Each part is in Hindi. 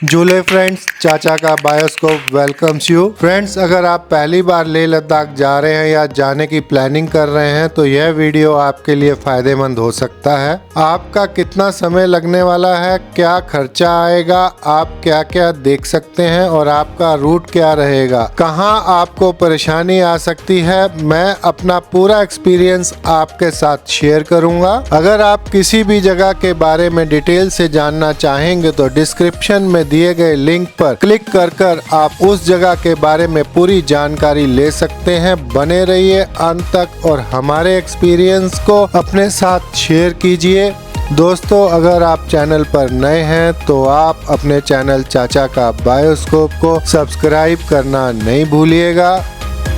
झूले फ्रेंड्स, चाचा का बायोस्कोप वेलकम्स यू। फ्रेंड्स, अगर आप पहली बार लेह लद्दाख जा रहे हैं या जाने की प्लानिंग कर रहे हैं तो यह वीडियो आपके लिए फायदेमंद हो सकता है। आपका कितना समय लगने वाला है, क्या खर्चा आएगा, आप क्या क्या देख सकते हैं और आपका रूट क्या रहेगा, कहां आपको परेशानी आ सकती है, मैं अपना पूरा एक्सपीरियंस आपके साथ शेयर करूंगा। अगर आप किसी भी जगह के बारे में डिटेल से जानना चाहेंगे तो डिस्क्रिप्शन में दिए गए लिंक पर क्लिक कर आप उस जगह के बारे में पूरी जानकारी ले सकते हैं। बने रहिए अंत तक और हमारे एक्सपीरियंस को अपने साथ शेयर कीजिए। दोस्तों, अगर आप चैनल पर नए हैं तो आप अपने चैनल चाचा का बायोस्कोप को सब्सक्राइब करना नहीं भूलिएगा।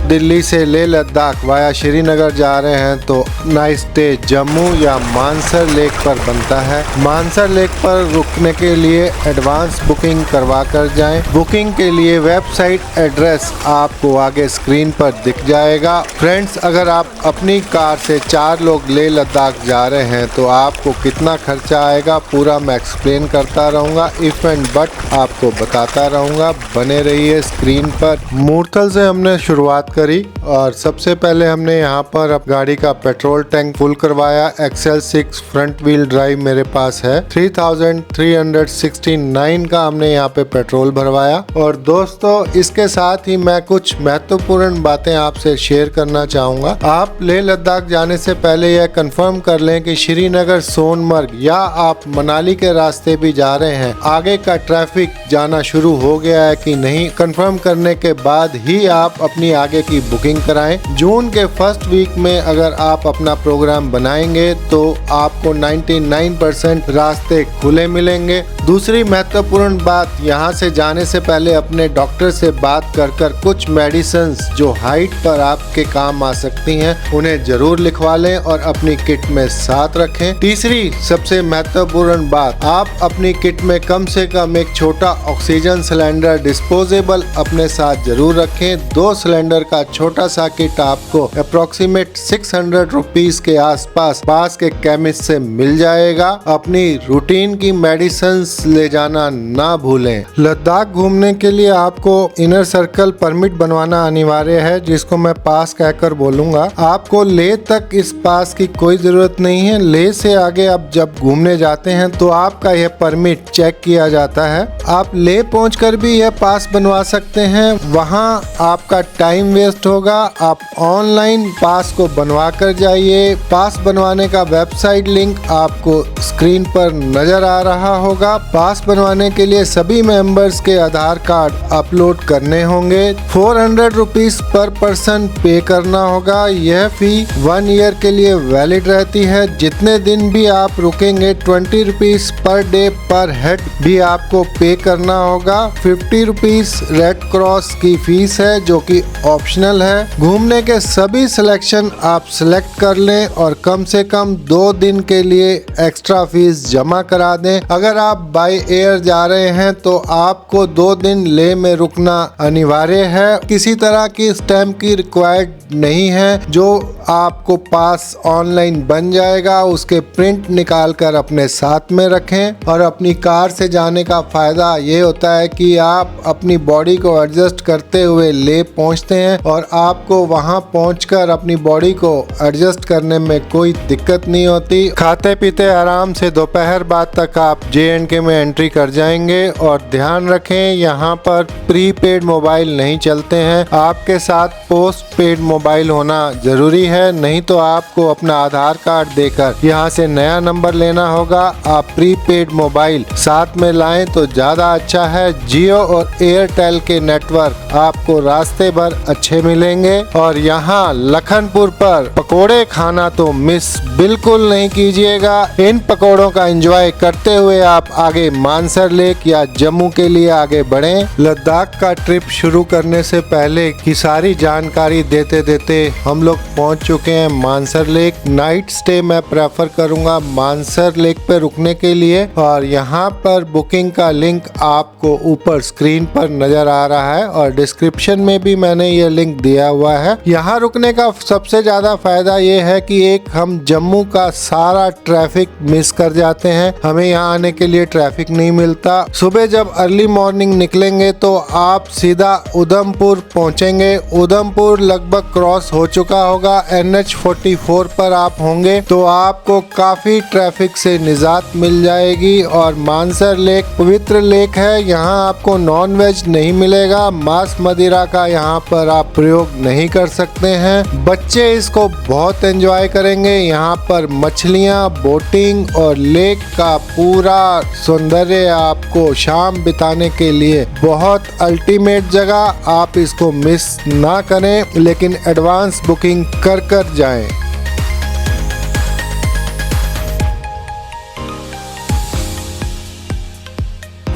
दिल्ली से लेह लद्दाख वाया श्रीनगर जा रहे हैं तो नाइट स्टे जम्मू या मानसर लेक पर बनता है। मानसर लेक पर रुकने के लिए एडवांस बुकिंग करवा कर जाएं। बुकिंग के लिए वेबसाइट एड्रेस आपको आगे स्क्रीन पर दिख जाएगा। फ्रेंड्स, अगर आप अपनी कार से 4 लोग लेह लद्दाख जा रहे हैं तो आपको कितना खर्चा आएगा पूरा मैं एक्सप्लेन करता रहूँगा। इफ एंड बट आपको बताता रहूँगा। बने रहिए स्क्रीन पर। मूर्थल से हमने शुरुआत करी और सबसे पहले हमने यहाँ पर अब गाड़ी का पेट्रोल टैंक फुल करवाया। एक्सेल 6 फ्रंट व्हील ड्राइव मेरे पास है। 3369 का हमने यहाँ पे पेट्रोल भरवाया। और दोस्तों, इसके साथ ही मैं कुछ महत्वपूर्ण बातें आपसे शेयर करना चाहूँगा। आप लेह लद्दाख जाने से पहले यह कंफर्म कर लें कि श्रीनगर, सोनमर्ग या आप मनाली के रास्ते भी जा रहे हैं, आगे का ट्रैफिक जाना शुरू हो गया है कि नहीं, कंफर्म करने के बाद ही आप अपनी आगे की बुकिंग कराएं। जून के फर्स्ट वीक में अगर आप अपना प्रोग्राम बनाएंगे तो आपको 99% रास्ते खुले मिलेंगे। दूसरी महत्वपूर्ण बात, यहाँ से जाने से पहले अपने डॉक्टर से बात कर कुछ मेडिसिन्स जो हाइट पर आपके काम आ सकती हैं उन्हें जरूर लिखवा लें और अपनी किट में साथ रखें। तीसरी सबसे महत्वपूर्ण बात, आप अपनी किट में कम से कम एक छोटा ऑक्सीजन सिलेंडर डिस्पोजेबल अपने साथ जरूर रखें। 2 सिलेंडर का छोटा सा किट आपको अप्रोक्सीमेट 600 रुपीज के आसपास पास के केमिस्ट से मिल जाएगा। अपनी रूटीन की मेडिसिन ले जाना ना भूलें। लद्दाख घूमने के लिए आपको इनर सर्कल परमिट बनवाना अनिवार्य है, जिसको मैं पास कहकर बोलूंगा। आपको लेह तक इस पास की कोई जरूरत नहीं है। लेह से आगे आप जब घूमने जाते हैं तो आपका यह परमिट चेक किया जाता है। आप लेह पहुंचकर भी यह पास बनवा सकते हैं। वहां आपका टाइम वेस्ट होगा। आप ऑनलाइन पास को बनवा कर जाइए। पास बनवाने का वेबसाइट लिंक आपको स्क्रीन पर नजर आ रहा होगा। पास बनवाने के लिए सभी मेंबर्स के आधार कार्ड अपलोड करने होंगे। 400 रुपीज पर पर्सन पे करना होगा। यह फी 1 ईयर के लिए वैलिड रहती है। जितने दिन भी आप रुकेंगे 20 रुपीज पर डे पर हेड भी आपको पे करना होगा। 50 रुपीज रेड क्रॉस की फीस है जो कि ऑप्शनल है। घूमने के सभी सिलेक्शन आप सिलेक्ट कर लें और कम से कम 2 दिन के लिए एक्स्ट्रा फीस जमा करा दें। अगर आप बाय एयर जा रहे हैं तो आपको 2 दिन लेह में रुकना अनिवार्य है। किसी तरह की स्टैम्प की रिक्वायर्ड नहीं है। जो आपको पास ऑनलाइन बन जाएगा उसके प्रिंट निकाल कर अपने साथ में रखें। और अपनी कार से जाने का फायदा ये होता है कि आप अपनी बॉडी को एडजस्ट करते हुए लेह पहुंचते हैं और आपको वहां पहुंचकर अपनी बॉडी को एडजस्ट करने में कोई दिक्कत नहीं होती। खाते पीते आराम से दोपहर बाद तक आप JNK में एंट्री कर जाएंगे। और ध्यान रखें, यहाँ पर प्रीपेड मोबाइल नहीं चलते हैं। आपके साथ पोस्ट पेड मोबाइल होना जरूरी है, नहीं तो आपको अपना आधार कार्ड देकर यहाँ से नया नंबर लेना होगा। आप प्रीपेड मोबाइल साथ में लाएं तो ज्यादा अच्छा है। जियो और एयरटेल के नेटवर्क आपको रास्ते भर अच्छे मिलेंगे। और यहाँ लखनपुर पर पकोड़े खाना तो मिस बिल्कुल नहीं कीजिएगा। इन पकोड़ों का एंजॉय करते हुए आप आगे मानसर लेक या जम्मू के लिए आगे बढ़ें। लद्दाख का ट्रिप शुरू करने से पहले की सारी जानकारी देते देते हम लोग पहुंच चुके हैं मानसर लेक। नाइट स्टे मैं प्रेफर करूंगा मानसर लेक पे रुकने के लिए। और यहाँ पर बुकिंग का लिंक आपको ऊपर स्क्रीन पर नजर आ रहा है और डिस्क्रिप्शन में भी मैंने ये लिंक दिया हुआ है। यहाँ रुकने का सबसे ज्यादा फायदा फायदा ये है कि एक हम जम्मू का सारा ट्रैफिक मिस कर जाते हैं, हमें यहाँ आने के लिए ट्रैफिक नहीं मिलता। सुबह जब अर्ली मॉर्निंग निकलेंगे तो आप सीधा उधमपुर पहुँचेंगे। उधमपुर लगभग क्रॉस हो चुका होगा, NH44 पर आप होंगे तो आपको काफी ट्रैफिक से निजात मिल जाएगी। और मानसर लेक पवित्र लेक है, यहाँ आपको नॉन वेज नहीं मिलेगा, मांस मदिरा का यहाँ पर आप प्रयोग नहीं कर सकते हैं। बच्चे इसको बहुत एंजॉय करेंगे। यहाँ पर मछलियाँ, बोटिंग और लेक का पूरा सौंदर्य आपको शाम बिताने के लिए बहुत अल्टीमेट जगह। आप इसको मिस ना करें, लेकिन एडवांस बुकिंग कर जाएं।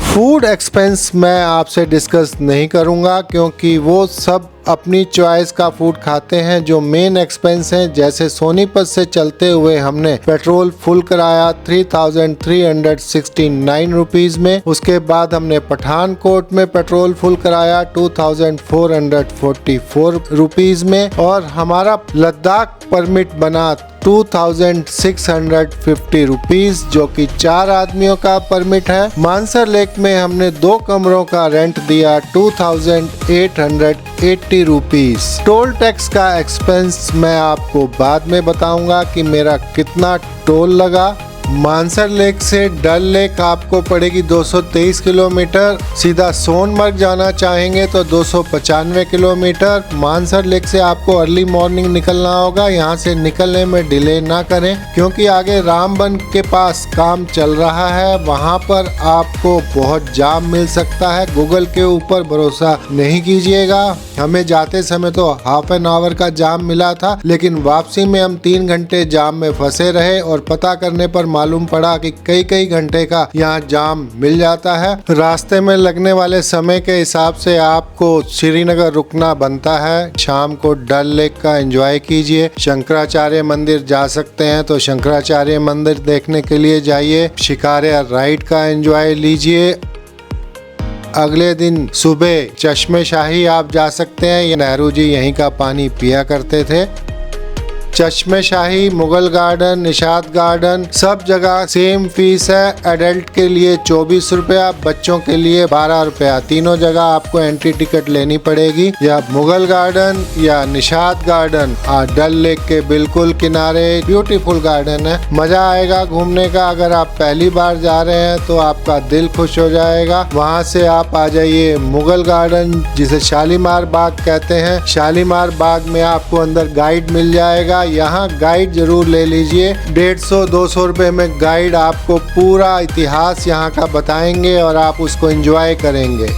फूड एक्सपेंस मैं आपसे डिस्कस नहीं करूंगा क्योंकि वो सब अपनी चॉइस का फूड खाते हैं। जो मेन एक्सपेंस हैं, जैसे सोनीपत से चलते हुए हमने पेट्रोल फुल कराया 3369 रुपीज़ में। उसके बाद हमने पठानकोट में पेट्रोल फुल कराया 2444 रुपीज़ में। और हमारा लद्दाख परमिट बना 2650 रुपीज़, जो कि 4 आदमियों का परमिट है। मानसर लेक में हमने 2 कमरों का रेंट दिया 2880 रुपीज़। टोल टैक्स का एक्सपेंस मैं आपको बाद में बताऊंगा कि मेरा कितना टोल लगा। मानसर लेक से डल लेक आपको पड़ेगी 223 किलोमीटर। सीधा सोनमर्ग जाना चाहेंगे तो 295 किलोमीटर। मानसर लेक से आपको अर्ली मॉर्निंग निकलना होगा। यहाँ से निकलने में डिले ना करें क्योंकि आगे रामबन के पास काम चल रहा है, वहाँ पर आपको बहुत जाम मिल सकता है। गूगल के ऊपर भरोसा नहीं कीजिएगा। हमें जाते समय तो हाफ एन आवर का जाम मिला था, लेकिन वापसी में हम 3 घंटे जाम में फंसे रहे और पता करने पर मालूम पड़ा कि कई घंटे का यहाँ जाम मिल जाता है। रास्ते में लगने वाले समय के हिसाब से आपको श्रीनगर रुकना बनता है। शाम को डल लेक का एंजॉय कीजिए। शंकराचार्य मंदिर जा सकते हैं तो शंकराचार्य मंदिर देखने के लिए जाइए। शिकारिया राइड का एंजॉय लीजिए। अगले दिन सुबह चश्मे शाही आप जा सकते हैं, ये नेहरू जी यहीं का पानी पिया करते थे। चश्मे शाही, मुगल गार्डन, निशात गार्डन, सब जगह सेम फीस है। एडल्ट के लिए 24 रुपया, बच्चों के लिए 12 रुपया। तीनों जगह आपको एंट्री टिकट लेनी पड़ेगी। या मुगल गार्डन या निशात गार्डन डल लेक के बिल्कुल किनारे ब्यूटीफुल गार्डन है। मजा आएगा घूमने का। अगर आप पहली बार जा रहे हैं तो आपका दिल खुश हो जाएगा। वहाँ से आप आ जाइए मुगल गार्डन, जिसे शालीमार बाग कहते हैं। शालीमार बाग में आपको अंदर गाइड मिल जाएगा। यहाँ गाइड जरूर ले लीजिए। 150-200 रुपए में गाइड आपको पूरा इतिहास यहाँ का बताएंगे और आप उसको एंजॉय करेंगे।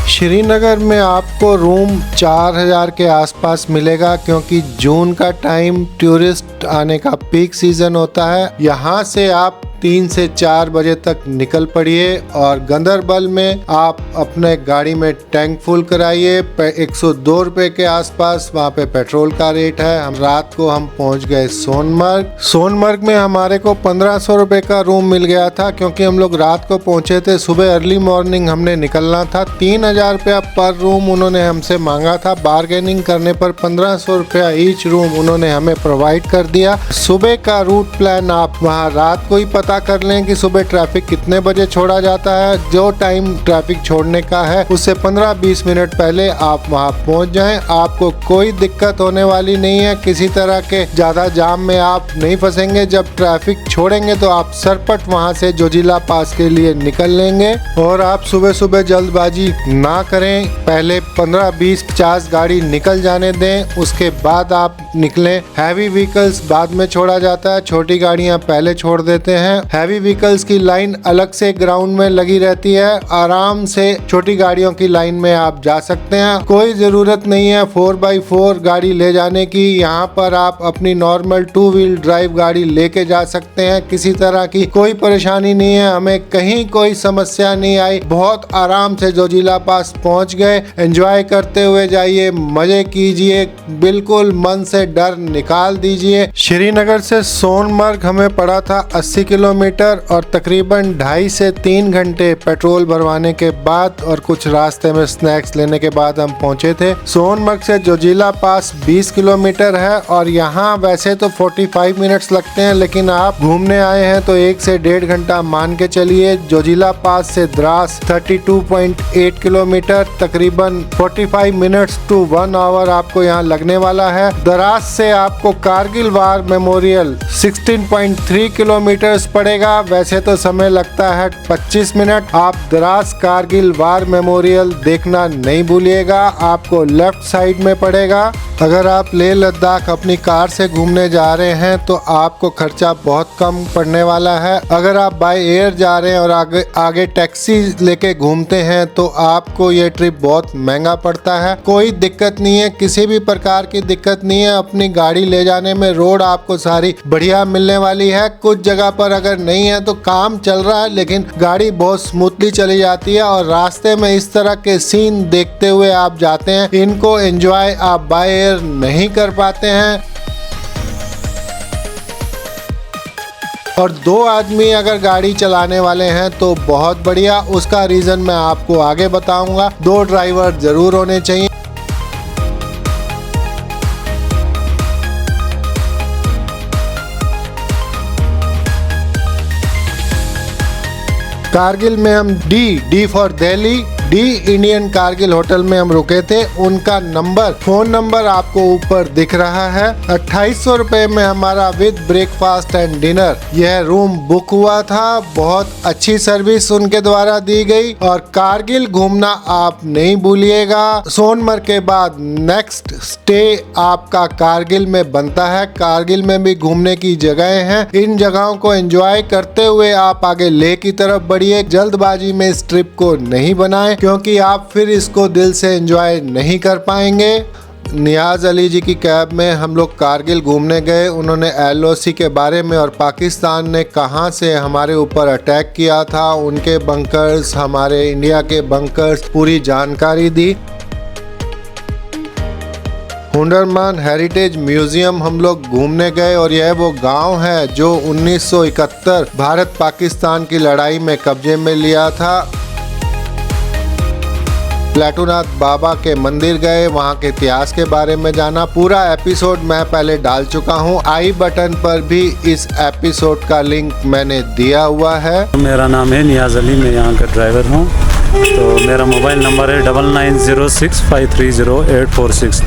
श्रीनगर में आपको रूम 4000 के आसपास मिलेगा क्योंकि जून का टाइम टूरिस्ट आने का पीक सीजन होता है। यहाँ से आप 3 से 4 बजे तक निकल पड़िए और गंदरबल में आप अपने गाड़ी में टैंक फुल कराइए। 102 रुपए के आसपास वहाँ पे पेट्रोल का रेट है। हम रात को पहुँच गए सोनमर्ग। सोनमर्ग में हमारे को 1500 रुपए का रूम मिल गया था क्योंकि हम लोग रात को पहुँचे थे। सुबह अर्ली मॉर्निंग हमने निकलना था। 3000 रुपया पर रूम उन्होंने हमसे मांगा था। बार्गेनिंग करने पर 1500 रुपया ईच रूम उन्होंने हमें प्रोवाइड कर दिया। सुबह का रूट प्लान आप वहाँ रात को ही पता कर लें कि सुबह ट्रैफिक कितने बजे छोड़ा जाता है। जो टाइम ट्रैफिक छोड़ने का है उससे 15-20 मिनट पहले आप वहां पहुंच जाएं। आपको कोई दिक्कत होने वाली नहीं है। किसी तरह के ज्यादा जाम में आप नहीं फंसेंगे। जब ट्रैफिक छोड़ेंगे तो आप सरपट वहां से जोजिला पास के लिए निकल लेंगे। और आप सुबह सुबह जल्दबाजी ना करें, पहले 15-20-50 गाड़ी निकल जाने दें, उसके बाद आप निकलें। हैवी व्हीकल्स बाद में छोड़ा जाता है, छोटी गाड़ियां पहले छोड़ देते हैं। हैवी व्हीकल्स की लाइन अलग से ग्राउंड में लगी रहती है। आराम से छोटी गाड़ियों की लाइन में आप जा सकते हैं। कोई जरूरत नहीं है 4x4 गाड़ी ले जाने की। यहाँ पर आप अपनी नॉर्मल 2 व्हील ड्राइव गाड़ी लेके जा सकते हैं। किसी तरह की कोई परेशानी नहीं है, हमें कहीं कोई समस्या नहीं आई। बहुत आराम से जोजिला पास पहुँच गए। एंजॉय करते हुए जाइए, मजे कीजिए, बिल्कुल मन से डर निकाल दीजिए। श्रीनगर से सोनमर्ग हमें पड़ा था 80 किलोमीटर। किलोमीटर और तकरीबन 2.5 से 3 घंटे पेट्रोल भरवाने के बाद और कुछ रास्ते में स्नैक्स लेने के बाद हम पहुंचे थे। सोनमर्ग से जोजिला पास 20 किलोमीटर है और यहाँ वैसे तो 45 मिनट्स लगते हैं, लेकिन आप घूमने आए हैं तो 1 से 1.5 घंटा मान के चलिए। जोजिला पास से द्रास 32.8 किलोमीटर, तकरीबन 45 मिनट्स टू 1 आवर आपको यहाँ लगने वाला है। द्रास से आपको कारगिल वार मेमोरियल 16.3 किलोमीटर पड़ेगा, वैसे तो समय लगता है 25 मिनट। आप द्रास कारगिल वार मेमोरियल देखना नहीं भूलिएगा, आपको लेफ्ट साइड में पड़ेगा। अगर आप लेह लद्दाख अपनी कार से घूमने जा रहे हैं तो आपको खर्चा बहुत कम पड़ने वाला है। अगर आप बाय एयर जा रहे हैं और आगे टैक्सी लेके घूमते हैं तो आपको ये ट्रिप बहुत महंगा पड़ता है। कोई दिक्कत नहीं है, किसी भी प्रकार की दिक्कत नहीं है अपनी गाड़ी ले जाने में। रोड आपको सारी बढ़िया मिलने वाली है। कुछ जगह पर अगर नहीं है तो काम चल रहा है, लेकिन गाड़ी बहुत स्मूथली चली जाती है और रास्ते में इस तरह के सीन देखते हुए आप जाते हैं। इनको एंजॉय आप बाय एयर नहीं कर पाते हैं। और 2 आदमी अगर गाड़ी चलाने वाले हैं तो बहुत बढ़िया, उसका रीजन मैं आपको आगे बताऊंगा। 2 ड्राइवर जरूर होने चाहिए। कारगिल में हम D for Delhi, D Indian Kargil hotel में हम रुके थे। उनका फोन नंबर आपको ऊपर दिख रहा है। 2800 रुपए में हमारा विद ब्रेकफास्ट एंड डिनर यह रूम बुक हुआ था। बहुत अच्छी सर्विस उनके द्वारा दी गई। और कारगिल घूमना आप नहीं भूलिएगा। सोनमर्ग के बाद नेक्स्ट स्टे आपका कारगिल में बनता है। कारगिल में भी घूमने की जगहें हैं। इन जगहों को एंजॉय करते हुए आप आगे लेह की तरफ बढ़िए। जल्दबाजी में इस ट्रिप को नहीं बनाएं, क्योंकि आप फिर इसको दिल से एंजॉय नहीं कर पाएंगे। नियाज अली जी की कैब में हम लोग कारगिल घूमने गए। उन्होंने LOC के बारे में और पाकिस्तान ने कहां से हमारे ऊपर अटैक किया था, उनके बंकर्स, हमारे इंडिया के बंकर्स, पूरी जानकारी दी। हुंडरमान हेरिटेज म्यूजियम हम लोग घूमने गए और यह वो गांव है जो 1971 भारत पाकिस्तान की लड़ाई में कब्जे में लिया था। प्लेटूनाथ बाबा के मंदिर गए, वहाँ के इतिहास के बारे में जाना। पूरा एपिसोड मैं पहले डाल चुका हूँ, आई बटन पर भी इस एपिसोड का लिंक मैंने दिया हुआ है। मेरा नाम है नियाज अली, मैं यहाँ का ड्राइवर हूँ। तो मेरा मोबाइल नंबर है 9906530846।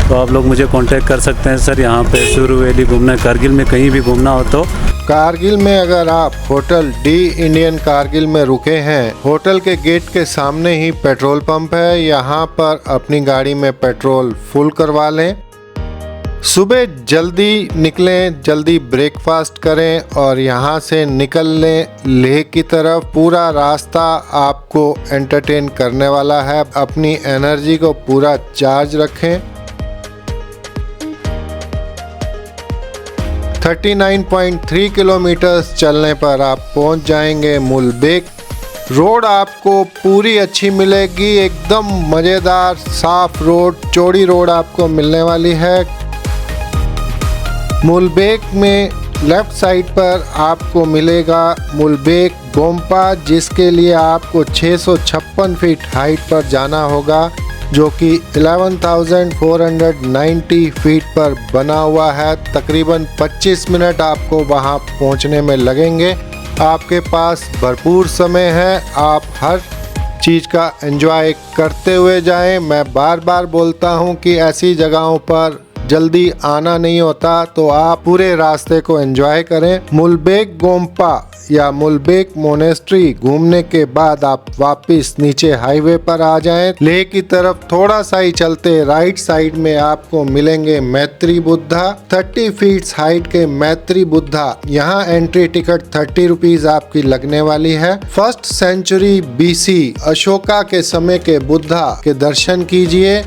तो आप लोग मुझे कांटेक्ट कर सकते हैं सर। यहाँ पे सुरू वैली घूमना, कारगिल में कहीं भी घूमना हो तो। कारगिल में अगर आप होटल डी इंडियन कारगिल में रुके हैं, होटल के गेट के सामने ही पेट्रोल पंप है। यहाँ पर अपनी गाड़ी में पेट्रोल फुल करवा लें। सुबह जल्दी निकलें, जल्दी ब्रेकफास्ट करें और यहाँ से निकल लें लेह की तरफ। पूरा रास्ता आपको एंटरटेन करने वाला है। अपनी एनर्जी को पूरा चार्ज रखें। 39.3 किलोमीटर चलने पर आप पहुंच जाएंगे मुलबेक। रोड आपको पूरी अच्छी मिलेगी, एकदम मज़ेदार साफ रोड, चौड़ी रोड आपको मिलने वाली है। मुलबेक में लेफ्ट साइड पर आपको मिलेगा मुलबेक गोम्पा, जिसके लिए आपको 656 फीट हाइट पर जाना होगा, जो कि 11,490 फीट पर बना हुआ है। तकरीबन 25 मिनट आपको वहां पहुंचने में लगेंगे। आपके पास भरपूर समय है, आप हर चीज़ का एंजॉय करते हुए जाएं। मैं बार बार बोलता हूं कि ऐसी जगहों पर जल्दी आना नहीं होता, तो आप पूरे रास्ते को एंजॉय करें। मुलबेक गोम्पा या मुलबेक मोनेस्ट्री घूमने के बाद आप वापस नीचे हाईवे पर आ जाएं। लेह की तरफ थोड़ा सा ही चलते राइट साइड में आपको मिलेंगे मैत्री बुद्धा। 30 फीट हाइट के मैत्री बुद्धा, यहाँ एंट्री टिकट 30 रुपीज आपकी लगने वाली है। 1st सेंचुरी BC अशोका के समय के बुद्धा के दर्शन कीजिए।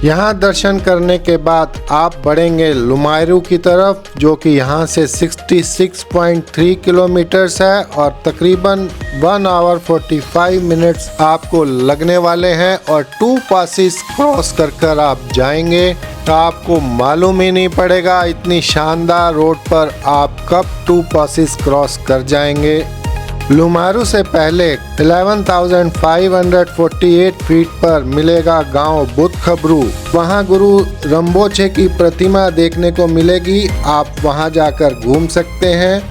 यहाँ दर्शन करने के बाद आप बढ़ेंगे लुमायरू की तरफ, जो कि यहाँ से 66.3 किलोमीटर्स है और तकरीबन 1 आवर 45 मिनट्स आपको लगने वाले हैं। और 2 पासिस क्रॉस कर आप जाएंगे। आपको मालूम ही नहीं पड़ेगा इतनी शानदार रोड पर आप कब 2 पासेस क्रॉस कर जाएंगे। लुमारू से पहले 11,548 फीट पर मिलेगा गांव बुदखबरू। वहां गुरु रंबोचे की प्रतिमा देखने को मिलेगी, आप वहां जाकर घूम सकते हैं।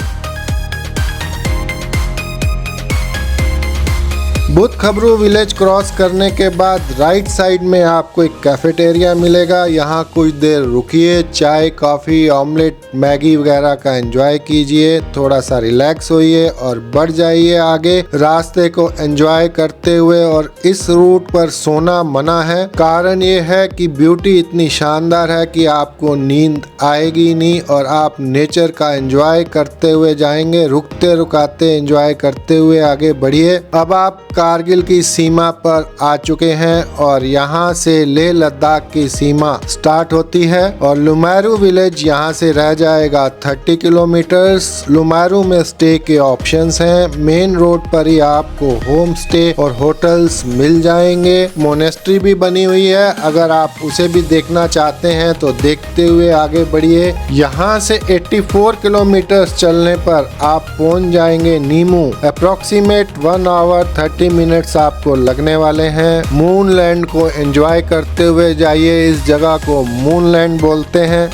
बुदखबरू विलेज क्रॉस करने के बाद राइट साइड में आपको एक कैफेटेरिया मिलेगा। यहाँ कुछ देर रुकिए, चाय कॉफ़ी ऑमलेट मैगी वगैरह का एंजॉय कीजिए, थोड़ा सा रिलैक्स होइए और बढ़ जाइए आगे रास्ते को एंजॉय करते हुए। और इस रूट पर सोना मना है, कारण ये है कि ब्यूटी इतनी शानदार है कि आपको नींद आएगी नहीं और आप नेचर का एंजॉय करते हुए जाएंगे। रुकते रुकाते एंजॉय करते हुए आगे बढ़िए। अब आप कारगिल की सीमा पर आ चुके हैं और यहाँ से लेह लद्दाख की सीमा स्टार्ट होती है और लुमारू विलेज यहाँ से रह जाएगा 30 किलोमीटर्स। लुमारू में स्टे के ऑप्शंस हैं, मेन रोड पर ही आपको होम स्टे और होटल्स मिल जाएंगे। मोनेस्ट्री भी बनी हुई है, अगर आप उसे भी देखना चाहते हैं तो देखते हुए आगे बढ़िए। यहाँ से 84 किलोमीटर्स चलने पर आप पहुँच जाएंगे नीमू। अप्रोक्सीमेट 1 आवर 30 मिनट्स आपको लगने वाले हैं। मूनलैंड को एंजॉय करते हुए जाइए, इस जगह को मूनलैंड बोलते हैं।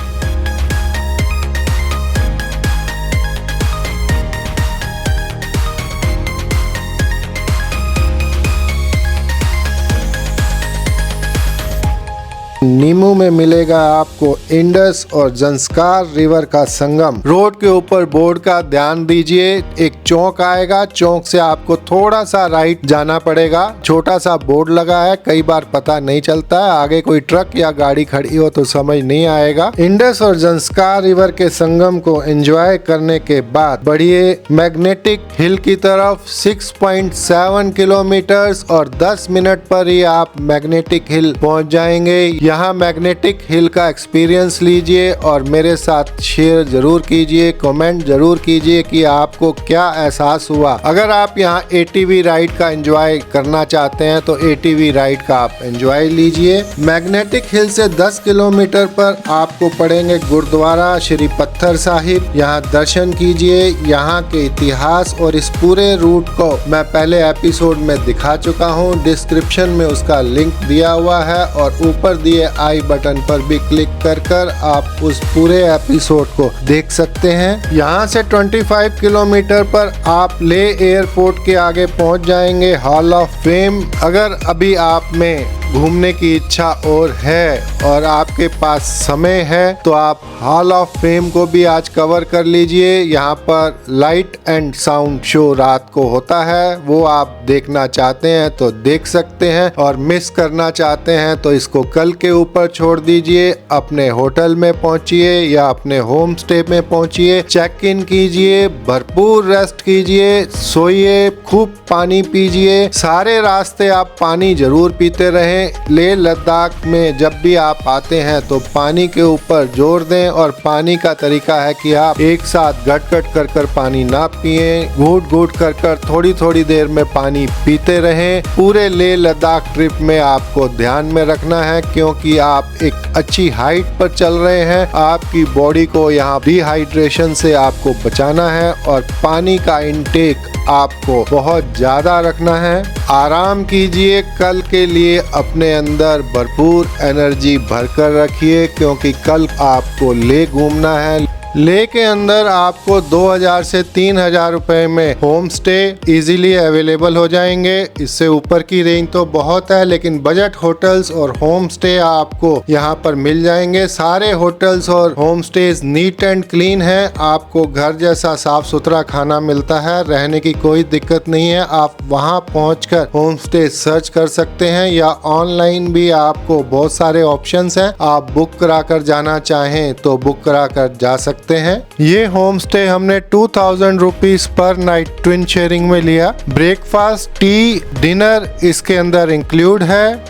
नीमू में मिलेगा आपको इंडस और जंस्कार रिवर का संगम। रोड के ऊपर बोर्ड का ध्यान दीजिए, एक चौक आएगा, चौक से आपको थोड़ा सा राइट जाना पड़ेगा। छोटा सा बोर्ड लगा है, कई बार पता नहीं चलता है, आगे कोई ट्रक या गाड़ी खड़ी हो तो समझ नहीं आएगा। इंडस और जंस्कार रिवर के संगम को एंजॉय करने के बाद बढ़िए मैग्नेटिक हिल की तरफ। 6.7 किलोमीटर्स और 10 मिनट पर ही आप मैग्नेटिक हिल पहुंच जाएंगे। यहाँ मैग्नेटिक हिल का एक्सपीरियंस लीजिए और मेरे साथ शेयर जरूर कीजिए, कमेंट जरूर कीजिए कि आपको क्या एहसास हुआ। अगर आप यहाँ ATV राइड का एंजॉय करना चाहते हैं तो ATV राइड का आप एंजॉय लीजिए। मैग्नेटिक हिल से 10 किलोमीटर पर आपको पड़ेंगे गुरुद्वारा श्री पत्थर साहिब, यहाँ दर्शन कीजिए। यहाँ के इतिहास और इस पूरे रूट को मैं पहले एपिसोड में दिखा चुका हूँ, डिस्क्रिप्शन में उसका लिंक दिया हुआ है और ऊपर दिए आई बटन पर भी क्लिक कर आप उस पूरे एपिसोड को देख सकते हैं। यहाँ से 25 किलोमीटर पर आप लेह एयरपोर्ट के आगे पहुँच जाएंगे, हॉल ऑफ फेम। अगर अभी आप में घूमने की इच्छा और है और आपके पास समय है तो आप हॉल ऑफ फेम को भी आज कवर कर लीजिए। यहाँ पर लाइट एंड साउंड शो रात को होता है, वो आप देखना चाहते हैं तो देख सकते हैं और मिस करना चाहते हैं तो इसको कल के ऊपर छोड़ दीजिए। अपने होटल में पहुंचिए या अपने होम स्टे में पहुंचिए, चेक इन कीजिए, भरपूर रेस्ट कीजिए, सोइए, खूब पानी पीजिए। सारे रास्ते आप पानी जरूर पीते रहें। लेह लद्दाख में जब भी आप आते हैं तो पानी के ऊपर जोर दें और पानी का तरीका है कि आप एक साथ गट कर पानी ना पिए, घूट घूट कर थोड़ी थोड़ी देर में पानी पीते रहें। पूरे लेह लद्दाख ट्रिप में आपको ध्यान में रखना है क्योंकि आप एक अच्छी हाइट पर चल रहे हैं, आपकी बॉडी को यहाँ डिहाइड्रेशन से आपको बचाना है और पानी का इंटेक आपको बहुत ज्यादा रखना है। आराम कीजिए, कल के लिए अपने अंदर भरपूर एनर्जी भरकर रखिए क्योंकि कल आपको लेह घूमना है। लेह के अंदर आपको 2000 से 3000 रुपए में होम स्टे इजीली अवेलेबल हो जाएंगे। इससे ऊपर की रेंज तो बहुत है, लेकिन बजट होटल्स और होम स्टे आपको यहाँ पर मिल जाएंगे। सारे होटल्स और home stage neat and clean है, आपको घर जैसा साफ सुथरा खाना मिलता है, रहने की कोई दिक्कत नहीं है। आप वहाँ पहुँचकर होम स्टे सर्च कर सकते हैं या ऑनलाइन भी आपको बहुत सारे ऑप्शंस हैं, आप बुक करा कर जाना चाहें तो बुक करा कर जा सकते हैं। ये होम स्टे हमने 2000 rupees per night twin sharing में लिया। ब्रेकफास्ट, टी, डिनर इसके अंदर इंक्लूड है।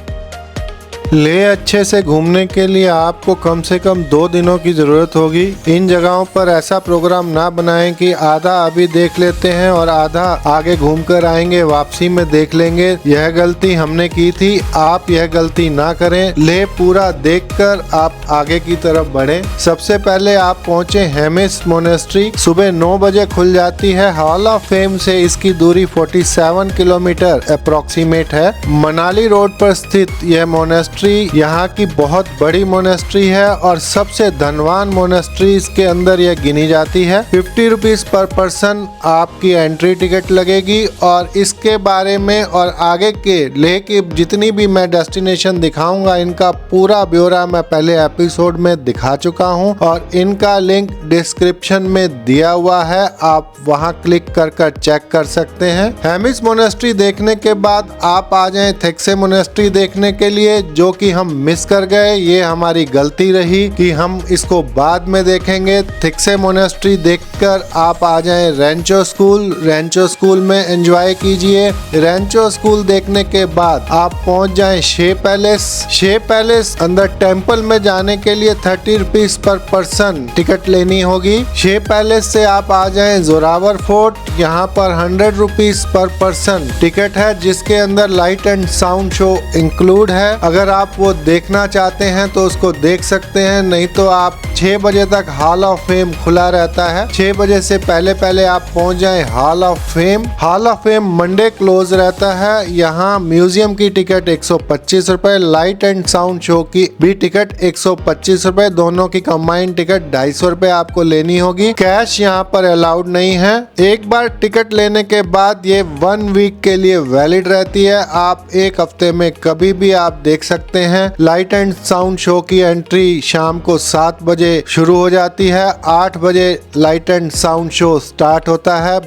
लेह अच्छे से घूमने के लिए आपको कम से कम 2 दिनों की जरूरत होगी। इन जगहों पर ऐसा प्रोग्राम ना बनाएं कि आधा अभी देख लेते हैं और आधा आगे घूम कर आएंगे, वापसी में देख लेंगे। यह गलती हमने की थी, आप यह गलती ना करें। लेह पूरा देखकर आप आगे की तरफ बढ़ें। सबसे पहले आप पहुंचे हेमिस मोनेस्ट्री। सुबह 9 बजे खुल जाती है। हॉल ऑफ फेम से इसकी दूरी 47 किलोमीटर अप्रोक्सीमेट है। मनाली रोड पर स्थित यह मोनेस्ट्री यहाँ की बहुत बड़ी मोनेस्ट्री है और सबसे धनवान मोनेस्ट्रीज के अंदर यह गिनी जाती है। 50 रुपीज पर पर्सन आपकी एंट्री टिकट लगेगी और इसके बारे में और आगे के लेह की जितनी भी मैं डेस्टिनेशन दिखाऊंगा इनका पूरा ब्यौरा मैं पहले एपिसोड में दिखा चुका हूं और इनका लिंक डिस्क्रिप्शन में दिया हुआ है, आप वहां क्लिक कर चेक कर सकते हैं। हेमिस मोनेस्ट्री देखने के बाद आप आ जाएं थिक्से मोनेस्ट्री देखने के लिए, जो कि हम मिस कर गए। ये हमारी गलती रही कि हम इसको बाद में देखेंगे। थिक्से मोनेस्ट्री देखकर आप आ जाएं रेंचो स्कूल। रेंचो स्कूल में एंजॉय कीजिए। रेंचो स्कूल देखने के बाद आप पहुंच जाएं शे पैलेस। शे पैलेस अंदर टेंपल में जाने के लिए 30 रुपीज पर पर्सन टिकट लेनी होगी। शे पैलेस से आप आ जाएं जोरावर फोर्ट। यहाँ पर 100 रुपीज पर पर्सन टिकट है, जिसके अंदर light and sound show include है। अगर आप वो देखना चाहते हैं तो उसको देख सकते हैं, नहीं तो आप 6 बजे तक हॉल ऑफ फेम खुला रहता है। 6 बजे से पहले आप पहुंच जाएं hall of fame. Hall of fame Monday close रहता है। यहाँ म्यूजियम की टिकट 125 रुपए, लाइट एंड साउंड शो की भी टिकट 125 रुपए, दोनों की कंबाइंड टिकट 250 रुपए आपको लेनी होगी। कैश यहाँ पर अलाउड नहीं है। एक बार टिकट लेने के बाद ये 1 वीक के लिए वैलिड रहती है। आप एक हफ्ते में कभी भी आप देख सकते हैं। लाइट एंड साउंड शो की एंट्री शाम को 7 बजे शुरू हो जाती है। 8 बजे light and sound show start होता है।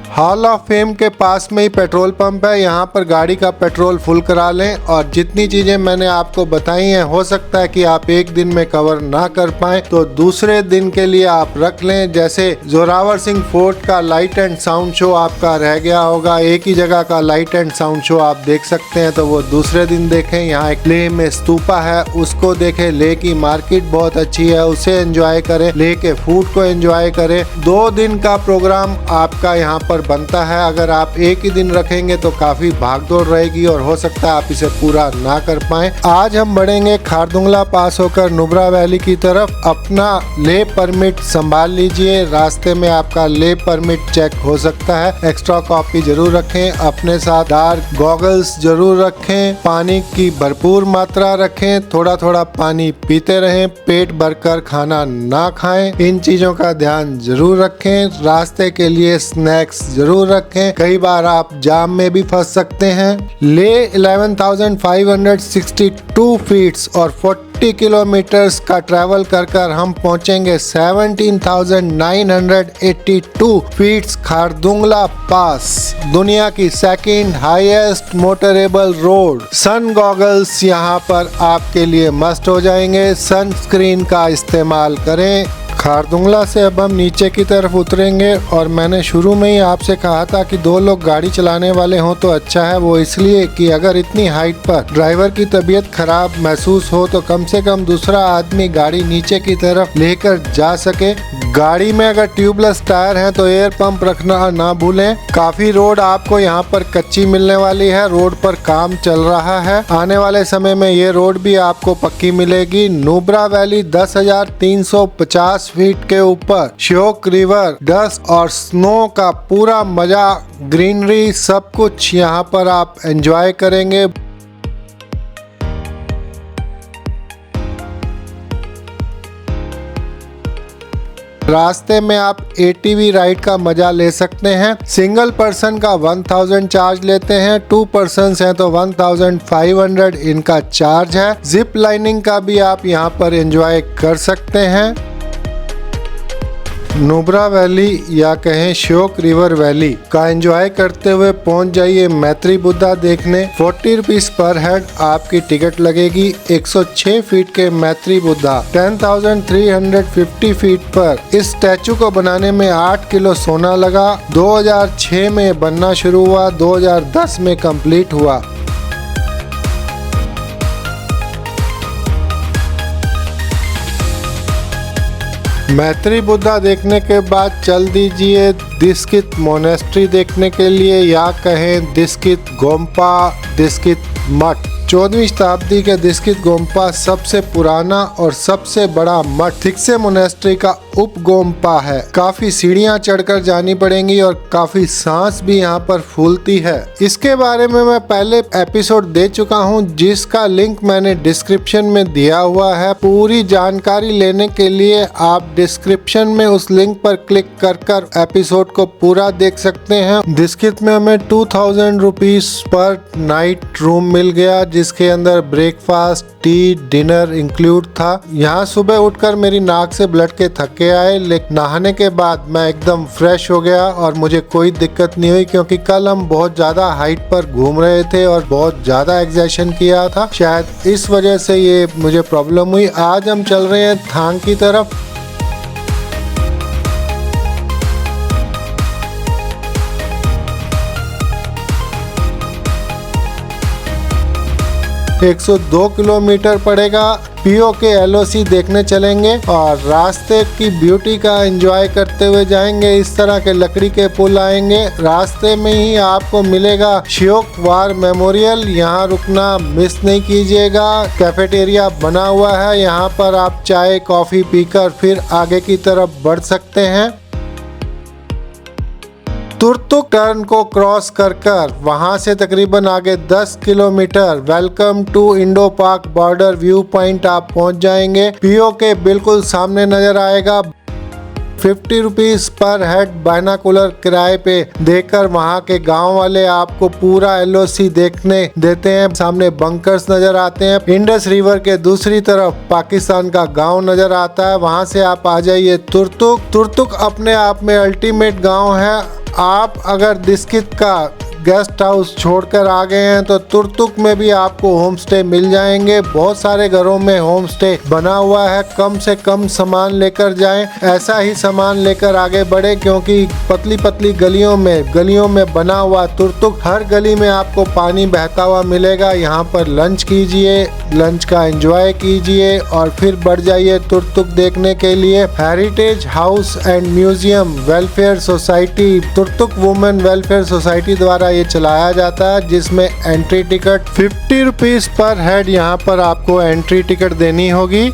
हॉल ऑफ फेम के पास में ही पेट्रोल पंप है, यहाँ पर गाड़ी का पेट्रोल फुल करा लें। और जितनी चीजें मैंने आपको बताई हैं, हो सकता है कि आप एक दिन में कवर ना कर पाएं, तो दूसरे दिन के लिए आप रख लें। जैसे जोरावर सिंह फोर्ट का लाइट एंड साउंड शो आपका रह गया होगा, एक ही जगह का लाइट एंड साउंड शो आप देख सकते हैं, तो वो दूसरे दिन देखें। यहाँ एक लेह में स्तूपा है, उसको देखें। लेह की मार्केट बहुत अच्छी है, उसे एंजॉय करें। लेह के फूड को एंजॉय करें। 2 दिन का प्रोग्राम आपका यहाँ पर बनता है। अगर आप एक ही दिन रखेंगे तो काफी भागदौड़ रहेगी और हो सकता है आप इसे पूरा ना कर पाएं। आज हम बढ़ेंगे खारदुंगला पास होकर नुब्रा वैली की तरफ। अपना लेह परमिट संभाल लीजिए, रास्ते में आपका लेह परमिट चेक हो सकता है। एक्स्ट्रा कॉपी जरूर रखें, अपने साथ डार्क गॉगल्स जरूर रखें, पानी की भरपूर मात्रा रखें, थोड़ा थोड़ा पानी पीते रहें, पेट भरकर खाना ना खाएं, इन चीजों का ध्यान जरूर रखें। रास्ते के लिए स्नैक्स जरूर रखें, कई बार आप जाम में भी फंस सकते हैं। लेह 11,562 फीट्स और 40 किलोमीटर्स का ट्रैवल कर हम पहुंचेंगे 17,982 फीट्स खारदुंगला पास, दुनिया की सेकंड हाईएस्ट मोटरेबल रोड। सन गॉगल्स यहाँ पर आपके लिए मस्ट हो जाएंगे, सनस्क्रीन का इस्तेमाल करें। खारदुंगला से अब हम नीचे की तरफ उतरेंगे और मैंने शुरू में ही आपसे कहा था कि 2 लोग गाड़ी चलाने वाले हों तो अच्छा है। वो इसलिए कि अगर इतनी हाइट पर ड्राइवर की तबीयत खराब महसूस हो तो कम से कम दूसरा आदमी गाड़ी नीचे की तरफ लेकर जा सके। गाड़ी में अगर ट्यूबलेस टायर हैं तो एयर पंप रखना ना भूलें। काफी रोड आपको यहाँ पर कच्ची मिलने वाली है, रोड पर काम चल रहा है। आने वाले समय में ये रोड भी आपको पक्की मिलेगी। नुब्रा वैली 10,350 फीट के ऊपर, श्योक रिवर, डस्ट और स्नो का पूरा मजा, ग्रीनरी, सब कुछ यहाँ पर आप एंजॉय करेंगे। रास्ते में आप ATV राइड का मजा ले सकते हैं। सिंगल पर्सन का 1000 चार्ज लेते हैं, 2 पर्सन्स हैं तो 1500 इनका चार्ज है। जिप लाइनिंग का भी आप यहाँ पर एंजॉय कर सकते हैं। नुब्रा वैली या कहें श्योक रिवर वैली का एंजॉय करते हुए पहुंच जाइए मैत्री बुद्धा देखने। 40 रुपीज पर हेड आपकी टिकट लगेगी। 106 फीट के मैत्री बुद्धा 10,350 फीट पर। इस स्टैचू को बनाने में 8 किलो सोना लगा। 2006 में बनना शुरू हुआ, 2010 में कंप्लीट हुआ। मैत्री बुद्धा देखने के बाद चल दीजिए दिस्कित मोनेस्ट्री देखने के लिए, या कहें दिस्कित गोम्पा दिस्कित मठ। 14वीं शताब्दी के दिस्कित गोम्पा सबसे पुराना और सबसे बड़ा मठ थिक्से मोनेस्ट्री का उप गोम्पा है। काफी सीढ़ियां चढ़कर जानी पड़ेंगी और काफी सांस भी यहाँ पर फूलती है। इसके बारे में मैं पहले एपिसोड दे चुका हूँ, जिसका लिंक मैंने डिस्क्रिप्शन में दिया हुआ है। पूरी जानकारी लेने के लिए आप डिस्क्रिप्शन में उस लिंक पर क्लिक कर एपिसोड को पूरा देख सकते हैं। दिस्कित में हमें 2000 रुपीज पर नाइट रूम मिल गया, जिसके अंदर ब्रेकफास्ट, टी, डिनर इंक्लूड था। यहाँ सुबह उठकर मेरी नाक से ब्लड के थक्के आए, लेकिन नहाने के बाद मैं एकदम फ्रेश हो गया और मुझे कोई दिक्कत नहीं हुई, क्योंकि कल हम बहुत ज्यादा हाइट पर घूम रहे थे और बहुत ज्यादा एक्सरसाइज किया था। शायद इस वजह से ये मुझे प्रॉब्लम हुई। आज हम चल रहे हैं थांग की तरफ। – 102 किलोमीटर पड़ेगा। पीओके एलओसी देखने चलेंगे और रास्ते की ब्यूटी का एंजॉय करते हुए जाएंगे। इस तरह के लकड़ी के पुल आएंगे। रास्ते में ही आपको मिलेगा श्योक वार मेमोरियल, यहाँ रुकना मिस नहीं कीजिएगा। कैफेटेरिया बना हुआ है, यहाँ पर आप चाय कॉफी पीकर फिर आगे की तरफ बढ़ सकते हैं। तुर्तुक टर्न को क्रॉस कर वहां से तकरीबन आगे 10 किलोमीटर वेलकम टू इंडो पाक बॉर्डर व्यू पॉइंट आप पहुंच जाएंगे। पीओके बिल्कुल सामने नजर आएगा। 50 रुपीज पर हेड बाइनाकुलर किराए पे देकर वहाँ के गांव वाले आपको पूरा एलओसी देखने देते हैं। सामने बंकर्स नजर आते हैं। इंडस रिवर के दूसरी तरफ पाकिस्तान का गांव नजर आता है। वहाँ से आप आ जाइए तुर्तुक। तुर्तुक अपने आप में अल्टीमेट गांव है। आप अगर दिस्कित का गेस्ट हाउस छोड़कर आ गए हैं तो तुर्तुक में भी आपको होम स्टे मिल जाएंगे। बहुत सारे घरों में होम स्टे बना हुआ है। कम से कम सामान लेकर जाएं, ऐसा ही सामान लेकर आगे बढ़े, क्योंकि पतली पतली गलियों में बना हुआ तुर्तुक। हर गली में आपको पानी बहता हुआ मिलेगा। यहाँ पर लंच कीजिए, लंच का एंजॉय कीजिए और फिर बढ़ जाइए तुर्तुक देखने के लिए। Heritage house and museum welfare society, Turtuk women welfare society द्वारा ये चलाया जाता है, जिसमें entry ticket 50 rupees per head यहाँ पर आपको एंट्री टिकट देनी होगी।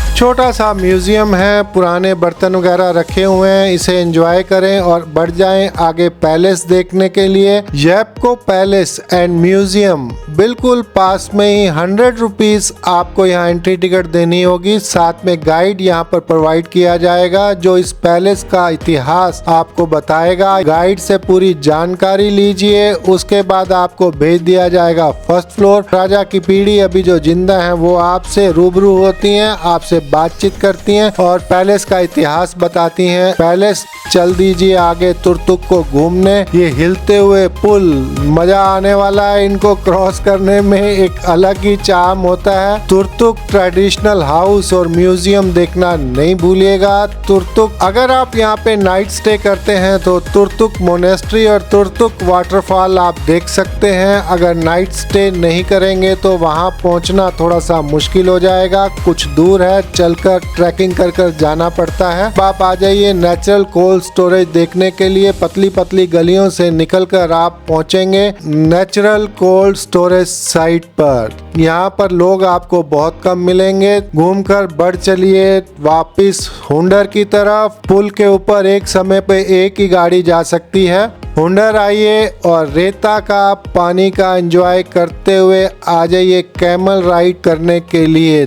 छोटा सा म्यूजियम है, पुराने बर्तन वगैरह रखे हुए हैं, इसे एंजॉय करें और बढ़ जाएं आगे पैलेस देखने के लिए। येप्को पैलेस एंड म्यूजियम बिल्कुल पास में ही 100 रुपीज आपको यहाँ एंट्री टिकट देनी होगी। साथ में गाइड यहाँ पर प्रोवाइड किया जाएगा, जो इस पैलेस का इतिहास आपको बताएगा। गाइड से पूरी जानकारी लीजिए, उसके बाद आपको भेज दिया जाएगा फर्स्ट फ्लोर। राजा की पीढ़ी अभी जो जिंदा है वो आपसे रूबरू होती है, आपसे बातचीत करती हैं और पैलेस का इतिहास बताती हैं। पैलेस चल दीजिए आगे तुर्तुक को घूमने। ये हिलते हुए पुल मजा आने वाला है, इनको क्रॉस करने में एक अलग ही चार्म होता है। तुर्तुक ट्रेडिशनल हाउस और म्यूजियम देखना नहीं भूलिएगा। तुर्तुक अगर आप यहाँ पे नाइट स्टे करते हैं तो तुर्तुक मोनेस्ट्री और तुर्तुक वाटरफॉल आप देख सकते हैं। अगर नाइट स्टे नहीं करेंगे तो वहाँ पहुँचना थोड़ा सा मुश्किल हो जाएगा, कुछ दूर है, चलकर ट्रैकिंग कर जाना पड़ता है। आप आ जाइए नेचुरल कोल्ड स्टोरेज देखने के लिए। पतली पतली गलियों से निकलकर आप पहुंचेंगे नेचुरल कोल्ड स्टोरेज साइट पर। यहाँ पर लोग आपको बहुत कम मिलेंगे। घूमकर बढ़ चलिए वापिस हुंडर की तरफ। पुल के ऊपर एक समय पे एक ही गाड़ी जा सकती है। हुंडर आइए और रेता का पानी का एंजॉय करते हुए आ जाइए कैमल राइड करने के लिए।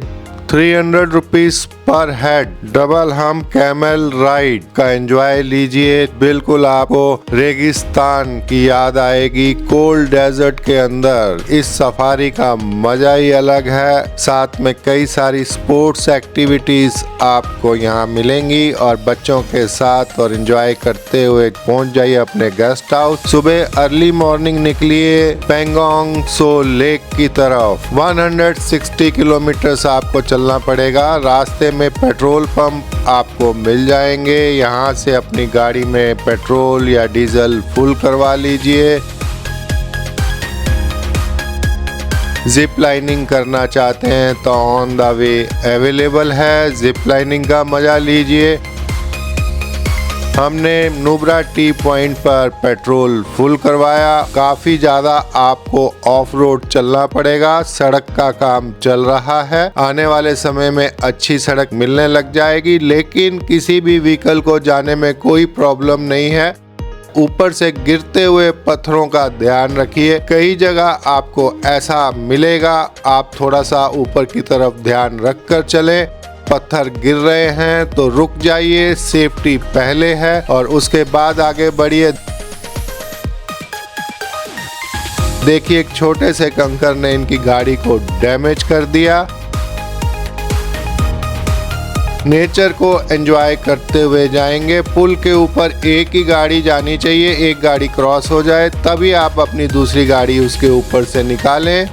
300 रुपीज पर हेड डबल हम कैमल राइड का एंजॉय लीजिए। बिल्कुल आपको रेगिस्तान की याद आएगी कोल्ड डेजर्ट के अंदर। इस सफारी का मजा ही अलग है। साथ में कई सारी स्पोर्ट्स एक्टिविटीज आपको यहाँ मिलेंगी और बच्चों के साथ और एंजॉय करते हुए पहुँच जाइए अपने गेस्ट हाउस। सुबह अर्ली मॉर्निंग निकलिए पेंगोंग सो लेक की तरफ। 160 किलोमीटर आपको चलना पड़ेगा। रास्ते में पेट्रोल पंप आपको मिल जाएंगे। यहाँ से अपनी गाड़ी में पेट्रोल या डीजल फुल करवा लीजिए। जिप लाइनिंग करना चाहते हैं तो ऑन द वे अवेलेबल है, जिप लाइनिंग का मजा लीजिए। हमने नुब्रा टी पॉइंट पर पेट्रोल फुल करवाया। काफी ज्यादा आपको ऑफ रोड चलना पड़ेगा, सड़क का काम चल रहा है। आने वाले समय में अच्छी सड़क मिलने लग जाएगी, लेकिन किसी भी व्हीकल को जाने में कोई प्रॉब्लम नहीं है। ऊपर से गिरते हुए पत्थरों का ध्यान रखिए, कई जगह आपको ऐसा मिलेगा, आप थोड़ा सा ऊपर की तरफ ध्यान रख कर चलें। पत्थर गिर रहे हैं तो रुक जाइए, सेफ्टी पहले है और उसके बाद आगे बढ़िए। देखिए एक छोटे से कंकर ने इनकी गाड़ी को डैमेज कर दिया। नेचर को एंजॉय करते हुए जाएंगे। पुल के ऊपर एक ही गाड़ी जानी चाहिए, एक गाड़ी क्रॉस हो जाए तभी आप अपनी दूसरी गाड़ी उसके ऊपर से निकालें।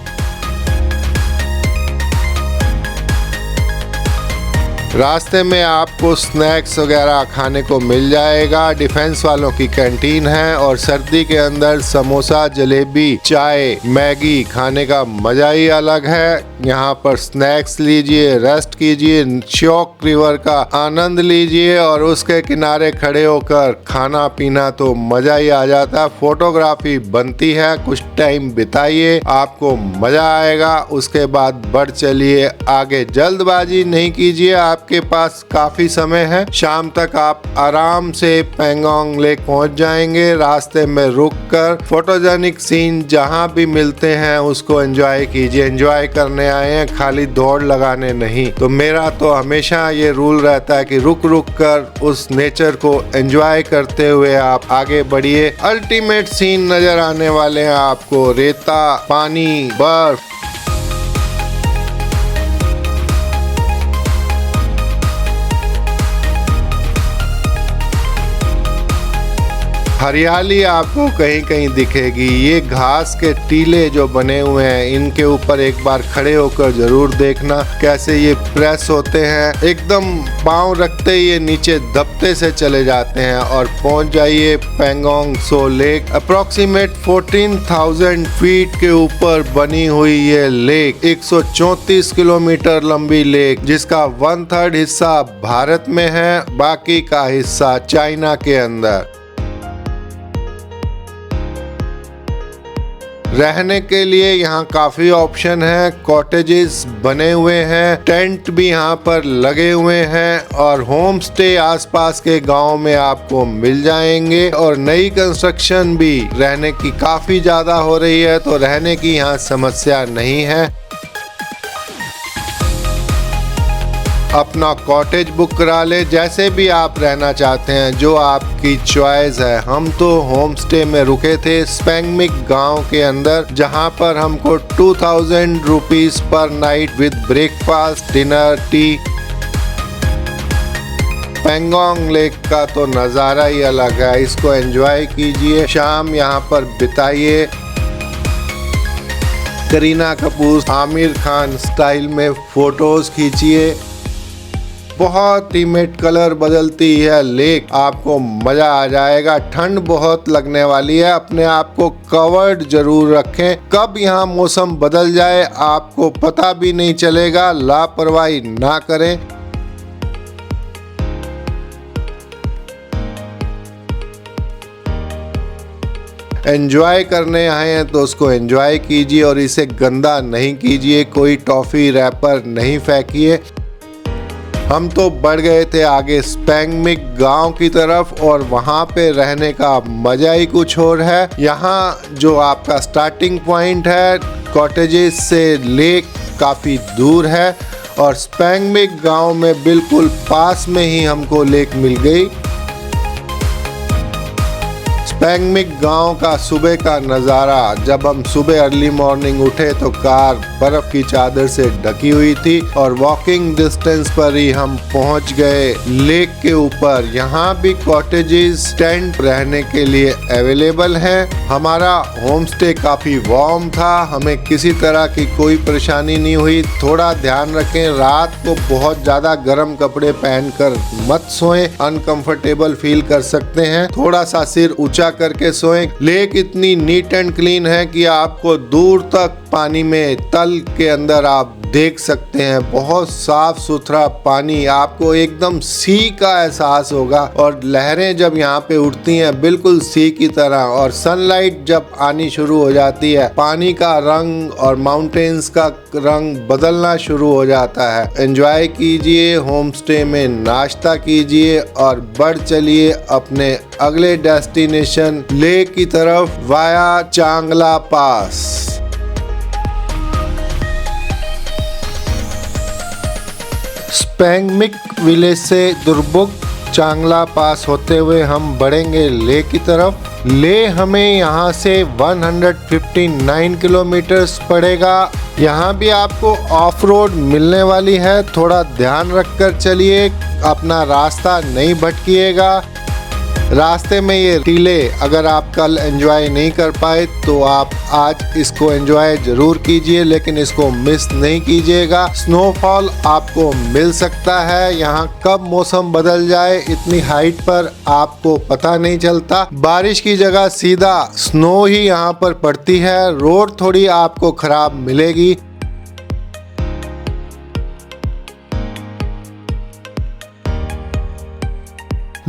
रास्ते में आपको स्नैक्स वगैरह खाने को मिल जाएगा। डिफेंस वालों की कैंटीन है और सर्दी के अंदर समोसा, जलेबी, चाय, मैगी खाने का मजा ही अलग है। यहाँ पर स्नैक्स लीजिए, रेस्ट कीजिए, श्योक रिवर का आनंद लीजिए और उसके किनारे खड़े होकर खाना पीना तो मजा ही आ जाता है। फोटोग्राफी बनती है, कुछ टाइम बिताइए, आपको मजा आएगा। उसके बाद बढ़ चलिए आगे, जल्दबाजी नहीं कीजिए, आपके पास काफी समय है। शाम तक आप आराम से पेंगोंग लेक पहुंच जाएंगे। रास्ते में रुककर फोटोजेनिक सीन जहां भी मिलते हैं उसको एंजॉय कीजिए। एंजॉय करने आए हैं, खाली दौड़ लगाने नहीं। तो मेरा तो हमेशा ये रूल रहता है कि रुक रुक कर उस नेचर को एंजॉय करते हुए आप आगे बढ़िए। अल्टीमेट सीन नजर आने वाले हैं आपको, रेता, पानी, बर्फ। हरियाली आपको कहीं कहीं दिखेगी। ये घास के टीले जो बने हुए हैं, इनके ऊपर एक बार खड़े होकर जरूर देखना कैसे ये प्रेस होते हैं। एकदम पांव रखते ही ये नीचे दबते से चले जाते हैं और पहुंच जाइए पेंगोंग सो लेक। अप्रोक्सीमेट 14,000 फीट के ऊपर बनी हुई ये लेक 134 किलोमीटर लंबी लेक, जिसका 1/3 हिस्सा भारत में है, बाकी का हिस्सा चाइना के अंदर। रहने के लिए यहाँ काफी ऑप्शन है, कॉटेजेस बने हुए हैं, टेंट भी यहाँ पर लगे हुए हैं और होम स्टे आसपास के गांव में आपको मिल जाएंगे। और नई कंस्ट्रक्शन भी रहने की काफी ज्यादा हो रही है, तो रहने की यहाँ समस्या नहीं है। अपना कॉटेज बुक करा ले, जैसे भी आप रहना चाहते हैं, जो आपकी चॉइस है। हम तो होम स्टे में रुके थे स्पेंगमिक गांव के अंदर, जहां पर हमको 2000 rupees per night with breakfast, dinner, T. Pangong lake का तो नज़ारा ही अलग है, इसको एंजॉय कीजिए, शाम यहाँ पर बिताइए। करीना कपूर, आमिर खान स्टाइल में फोटोज खींचिए। बहुत टीमेट कलर बदलती है लेक, आपको मजा आ जाएगा। ठंड बहुत लगने वाली है, अपने आप को कवर्ड जरूर रखें। कब यहाँ मौसम बदल जाए आपको पता भी नहीं चलेगा, लापरवाही ना करें। एंजॉय करने आए हैं तो उसको एंजॉय कीजिए और इसे गंदा नहीं कीजिए, कोई टॉफी रैपर नहीं फेंकिए। हम तो बढ़ गए थे आगे स्पेंगमिक गांव की तरफ और वहां पे रहने का मजा ही कुछ और है। यहाँ जो आपका स्टार्टिंग पॉइंट है कॉटेजेस से लेक काफी दूर है और स्पेंगमिक गांव में बिल्कुल पास में ही हमको लेक मिल गई। स्पेंगमिक गांव का सुबह का नज़ारा, जब हम सुबह अर्ली मॉर्निंग उठे तो कार बर्फ की चादर से ढकी हुई थी और वॉकिंग डिस्टेंस पर ही हम पहुंच गए लेक के ऊपर। यहाँ भी कॉटेजेस, टेंट रहने के लिए अवेलेबल हैं। हमारा होम स्टे काफ़ी वार्म था, हमें किसी तरह की कोई परेशानी नहीं हुई। थोड़ा ध्यान रखें, रात को बहुत ज़्यादा गर्म कपड़े पहनकर मत सोएं, अनकंफर्टेबल फील कर सकते हैं। थोड़ा सा सिर ऊंचा करके सोएं। लेक इतनी नीट एंड क्लीन है कि आपको दूर तक पानी में तल के अंदर आप देख सकते हैं। बहुत साफ सुथरा पानी, आपको एकदम सी का एहसास होगा। और लहरें जब यहाँ पे उठती हैं बिल्कुल सी की तरह, और सनलाइट जब आनी शुरू हो जाती है, पानी का रंग और माउंटेन्स का रंग बदलना शुरू हो जाता है। एंजॉय कीजिए, होम स्टे में नाश्ता कीजिए और बढ़ चलिए अपने अगले डेस्टिनेशन लेक की तरफ वाया चांगला पास। स्पेंगमिक विलेज से दुर्बुक चांगला पास होते हुए हम बढ़ेंगे ले की तरफ। ले हमें यहाँ से 159 किलोमीटर्स पड़ेगा। यहाँ भी आपको ऑफ रोड मिलने वाली है, थोड़ा ध्यान रखकर चलिए, अपना रास्ता नहीं भटकिएगा। रास्ते में ये टीले अगर आप कल एंजॉय नहीं कर पाए तो आप आज इसको एंजॉय जरूर कीजिए, लेकिन इसको मिस नहीं कीजिएगा। स्नोफॉल आपको मिल सकता है, यहाँ कब मौसम बदल जाए इतनी हाइट पर आपको पता नहीं चलता। बारिश की जगह सीधा स्नो ही यहाँ पर पड़ती है। रोड थोड़ी आपको खराब मिलेगी।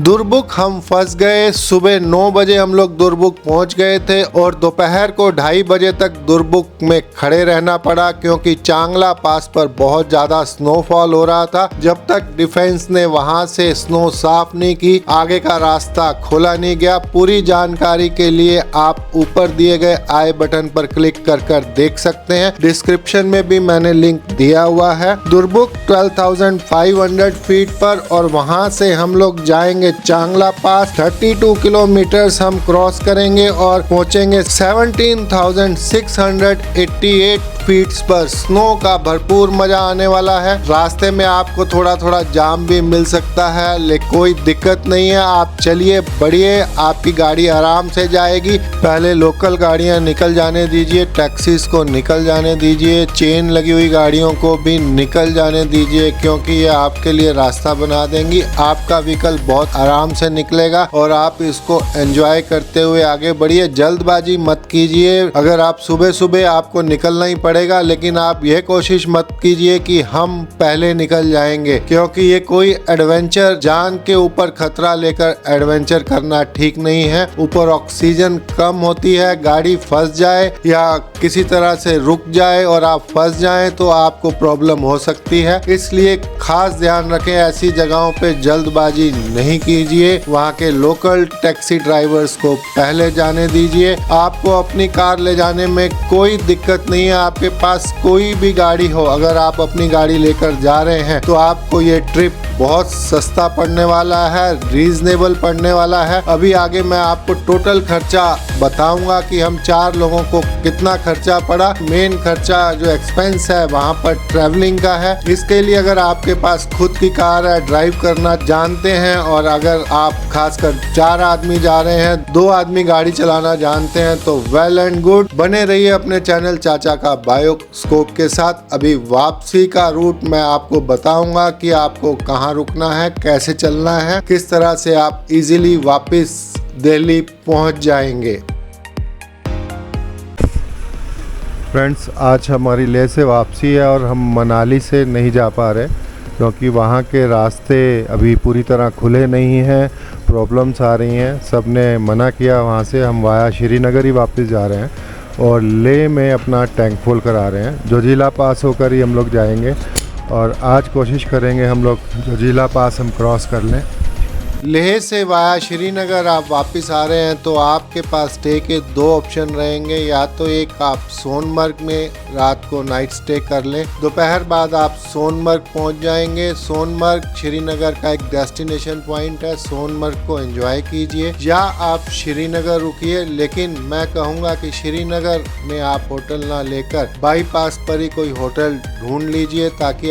दुर्बुक हम फंस गए। सुबह 9 बजे हम लोग दुर्बुक पहुंच गए थे और दोपहर को 2:30 बजे तक दुर्बुक में खड़े रहना पड़ा, क्योंकि चांगला पास पर बहुत ज़्यादा स्नोफॉल हो रहा था। जब तक डिफेंस ने वहां से स्नो साफ नहीं की, आगे का रास्ता खोला नहीं गया। पूरी जानकारी के लिए आप ऊपर दिए गए आई बटन पर क्लिक कर देख सकते हैं। डिस्क्रिप्शन में भी मैंने लिंक दिया हुआ है। दुर्बुक 12,500 फीट पर, और वहां से हम लोग जाएंगे चांगला पास। 32 किलोमीटर्स हम क्रॉस करेंगे और पहुंचेंगे 17,688 फीट पर। स्नो का भरपूर मजा आने वाला है। रास्ते में आपको थोड़ा थोड़ा जाम भी मिल सकता है, लेकिन कोई दिक्कत नहीं है। आप चलिए, बढ़िए, आपकी गाड़ी आराम से जाएगी। पहले लोकल गाड़ियां निकल जाने दीजिए, टैक्सीज को निकल जाने दीजिए, चेन लगी हुई गाड़ियों को भी निकल जाने दीजिए, क्योंकि ये आपके लिए रास्ता बना देंगी। आपका व्हीकल बहुत आराम से निकलेगा और आप इसको एंजॉय करते हुए आगे बढ़िए। जल्दबाजी मत कीजिए। अगर आप सुबह सुबह आपको निकलना ही पड़ेगा, लेकिन आप यह कोशिश मत कीजिए कि हम पहले निकल जाएंगे, क्योंकि ये कोई एडवेंचर, जान के ऊपर खतरा लेकर एडवेंचर करना ठीक नहीं है। ऊपर ऑक्सीजन कम होती है, गाड़ी फंस जाए या किसी तरह से रुक जाए और आप फंस जाएं तो आपको प्रॉब्लम हो सकती है। इसलिए खास ध्यान रखें, ऐसी जगहों पे जल्दबाजी नहीं कीजिए। वहाँ के लोकल टैक्सी ड्राइवर्स को पहले जाने दीजिए। आपको अपनी कार ले जाने में कोई दिक्कत नहीं है। आपके पास कोई भी गाड़ी हो, अगर आप अपनी गाड़ी लेकर जा रहे हैं तो आपको ये ट्रिप बहुत सस्ता पड़ने वाला है, रीजनेबल पड़ने वाला है। अभी आगे मैं आपको टोटल खर्चा बताऊंगा कि हम 4 लोगों को कितना खर्चा पड़ा। मेन खर्चा जो एक्सपेंस है वहाँ पर ट्रैवलिंग का है। इसके लिए अगर आपके पास खुद की कार है, ड्राइव करना जानते हैं, और अगर आप खासकर 4 आदमी जा रहे हैं, 2 आदमी गाड़ी चलाना जानते हैं, तो वेल एंड गुड। बने रहिए अपने चैनल चाचा का बायोस्कोप के साथ। अभी वापसी का रूट मैं आपको बताऊंगा कि आपको कहाँ रुकना है, कैसे चलना है, किस तरह से आप इजीली वापस दिल्ली पहुंच जाएंगे। फ्रेंड्स, आज हमारी लेह से वापसी है और हम मनाली से नहीं जा पा रहे, क्योंकि वहाँ के रास्ते अभी पूरी तरह खुले नहीं हैं, प्रॉब्लम्स आ रही हैं। सब ने मना किया वहाँ से। हम वाया श्रीनगर ही वापस जा रहे हैं और लेह में अपना टैंक फुल करा रहे हैं। जोजिला पास होकर ही हम लोग जाएंगे और आज कोशिश करेंगे हम लोग जोजिला पास हम क्रॉस कर लें। लेह से वाया श्रीनगर आप वापस आ रहे हैं तो आपके पास स्टे के 2 ऑप्शन रहेंगे। या तो एक, आप सोनमर्ग में रात को नाइट स्टे कर लें। दोपहर बाद आप सोनमर्ग पहुंच जाएंगे। सोनमर्ग श्रीनगर का एक डेस्टिनेशन पॉइंट है, सोनमर्ग को एंजॉय कीजिए। या आप श्रीनगर रुकिए, लेकिन मैं कहूँगा कि श्रीनगर में आप होटल ना लेकर बाईपास पर ही कोई होटल ढूंढ लीजिए, ताकि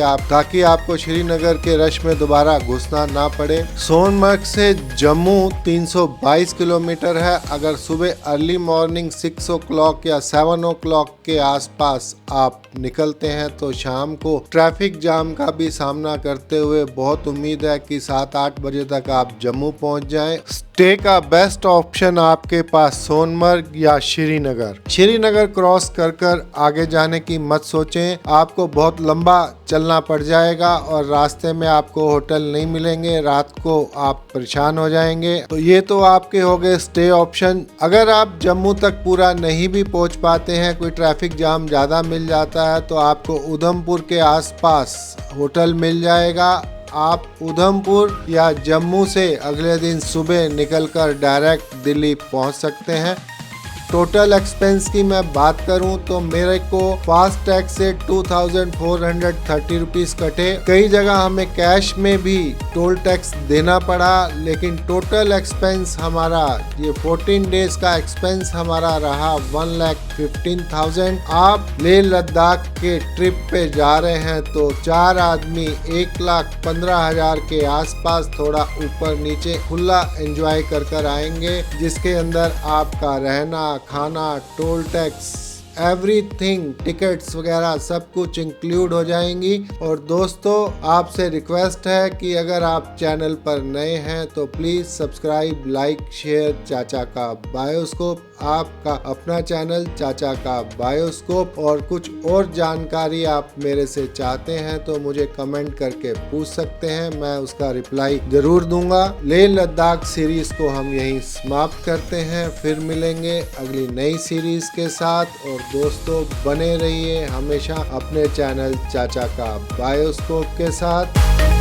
आपको श्रीनगर के रश में दोबारा घुसना ना पड़े। सोनमर्ग श्रीनगर से जम्मू 322 किलोमीटर है। अगर सुबह अर्ली मॉर्निंग 6 o'clock या 7 o'clock के आसपास आप निकलते हैं तो शाम को ट्रैफिक जाम का भी सामना करते हुए बहुत उम्मीद है कि 7-8 बजे तक आप जम्मू पहुंच जाएं। स्टे का बेस्ट ऑप्शन आपके पास सोनमर्ग या श्रीनगर क्रॉस कर आगे जाने की मत सोचें, आपको बहुत लंबा चलना पड़ जाएगा और रास्ते में आपको होटल नहीं मिलेंगे, रात को आप परेशान हो जाएंगे। तो ये तो आपके हो गए स्टे ऑप्शन। अगर आप जम्मू तक पूरा नहीं भी पहुंच पाते हैं, कोई ट्रैफिक जाम ज़्यादा मिल जाता है, तो आपको उधमपुर के आसपास होटल मिल जाएगा। आप उधमपुर या जम्मू से अगले दिन सुबह निकलकर डायरेक्ट दिल्ली पहुंच सकते हैं। टोटल एक्सपेंस की मैं बात करूं तो मेरे को फास्ट टैग से 2430 रुपीज कटे। कई जगह हमें कैश में भी टोल टैक्स देना पड़ा, लेकिन टोटल एक्सपेंस हमारा ये 14 डेज का एक्सपेंस हमारा रहा 1,15,000। आप लेह लद्दाख के ट्रिप पे जा रहे हैं तो 4 आदमी 1,15,000 के आसपास, थोड़ा ऊपर नीचे खुला एंजॉय कर आएंगे, जिसके अंदर आपका रहना, खाना, टोल टैक्स, एवरीथिंग, टिकट्स वगैरह सब कुछ इंक्लूड हो जाएंगी। और दोस्तों आपसे रिक्वेस्ट है कि अगर आप चैनल पर नए हैं तो प्लीज़ सब्सक्राइब, लाइक, शेयर चाचा का बायोस्कोप, आपका अपना चैनल चाचा का बायोस्कोप। और कुछ और जानकारी आप मेरे से चाहते हैं तो मुझे कमेंट करके पूछ सकते हैं, मैं उसका रिप्लाई जरूर दूंगा। लेह लद्दाख सीरीज को हम यहीं समाप्त करते हैं, फिर मिलेंगे अगली नई सीरीज के साथ। और दोस्तों बने रहिए हमेशा अपने चैनल चाचा का बायोस्कोप के साथ।